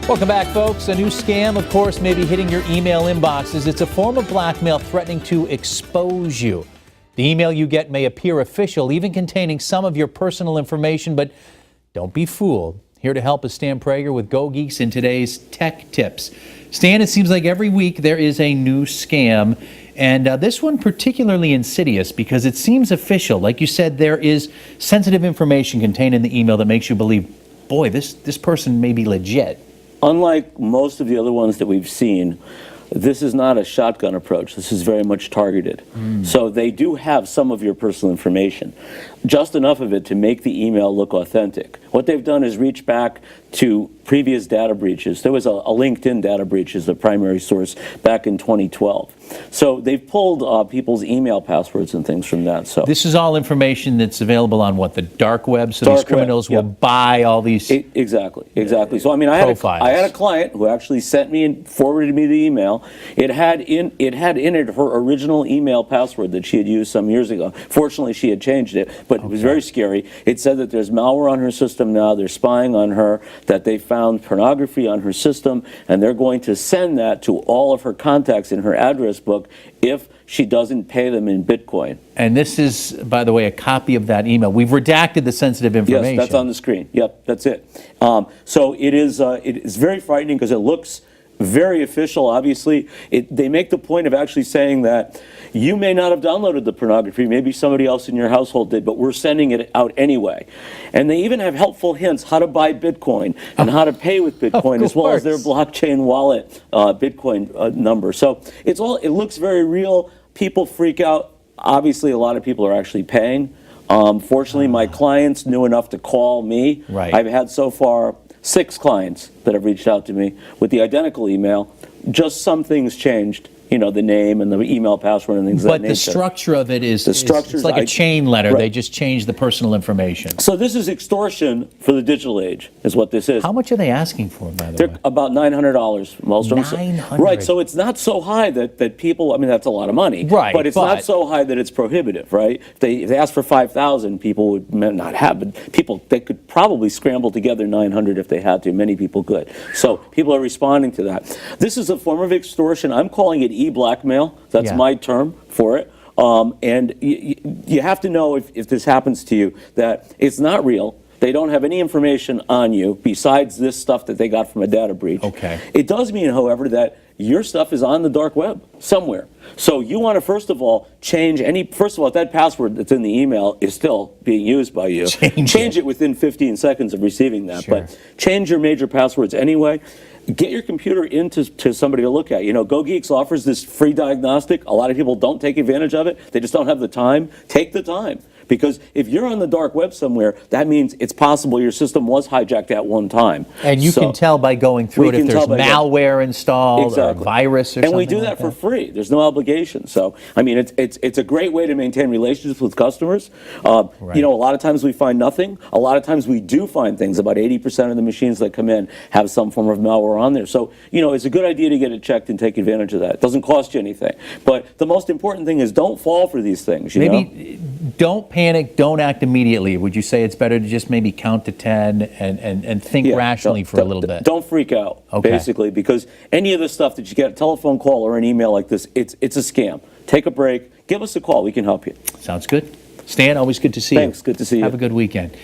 Welcome back, folks. A new scam, of course, may be hitting your email inboxes. It's a form of blackmail threatening to expose you. The email you get may appear official, even containing some of your personal information, but don't be fooled. Here to help is Stan Prager with GoGeeks in today's Tech Tips. Stan, it seems like every week there is a new scam, and this one particularly insidious because it seems official. Like you said, there is sensitive information contained in the email that makes you believe, boy, this person may be legit. Unlike most of the other ones that we've seen, this is not a shotgun approach. This is very much targeted. So they do have some of your personal information, just enough of it to make the email look authentic. What they've done is reach back to previous data breaches. There was a LinkedIn data breach as the primary source back in 2012. So they've pulled people's email passwords and things from that. So this is all information that's available on what, the dark web? So these criminals will buy all these. Exactly. So I mean, I had a client who actually sent me and forwarded me the email. It had in it her original email password that she had used some years ago. Fortunately, she had changed it, but it was very scary. It said that there's malware on her system now. They're spying on her, that they found pornography on her system, and they're going to send that to all of her contacts in her address book if she doesn't pay them in Bitcoin. And this is, by the way, a copy of that email. We've redacted the sensitive information. Yes, that's on the screen. Yep, that's it. So it is very frightening because it looks very official. Obviously, they make the point of actually saying that you may not have downloaded the pornography, maybe somebody else in your household did, but we're sending it out anyway. And they even have helpful hints how to buy Bitcoin and how to pay with Bitcoin, as well as their blockchain wallet Bitcoin number. So it looks very real. People freak out. Obviously, a lot of people are actually paying. Fortunately, my clients knew enough to call me. Right. I've had so far 6 clients that have reached out to me with the identical email. Just some things changed, you know, the name and the email password and things of that nature. But the structure of it is, it's like a chain letter. Right. They just change the personal information. So this is extortion for the digital age, is what this is. How much are they asking for, by the way? They're about $900, most of them. $900. Right, so it's not so high that people, I mean, that's a lot of money. Right. But it's not so high that it's prohibitive, right? If they ask for $5,000, people would not have, but they could probably scramble together $900 if they had to. Many people could. So people are responding to that. This is a form of extortion. I'm calling it E-Blackmail. That's my term for it. And you have to know if this happens to you that it's not real. They don't have any information on you besides this stuff that they got from a data breach. Okay. It does mean, however, that your stuff is on the dark web somewhere. So you want to, first of all, first of all, if that password that's in the email is still being used by you, change it within 15 seconds of receiving that. Sure. But change your major passwords anyway. Get your computer into somebody to look at. You know, GoGeeks offers this free diagnostic. A lot of people don't take advantage of it. They just don't have the time. Take the time. Because if you're on the dark web somewhere, that means it's possible your system was hijacked at one time. And you can tell by going through it if there's malware installed or a virus or something. And we do that for free. There's no obligation. So, I mean, it's a great way to maintain relationships with customers. You know, a lot of times we find nothing. A lot of times we do find things. About 80% of the machines that come in have some form of malware on there. So, you know, it's a good idea to get it checked and take advantage of that. It doesn't cost you anything. But the most important thing is don't fall for these things, you know? Don't panic, don't act immediately. Would you say it's better to just maybe count to 10 and think rationally for a little bit? Don't freak out, basically, because any of the stuff that you get, a telephone call or an email like this, it's a scam. Take a break, give us a call, we can help you. Sounds good. Stan, always good to see you. Thanks, good to see you. Have a good weekend.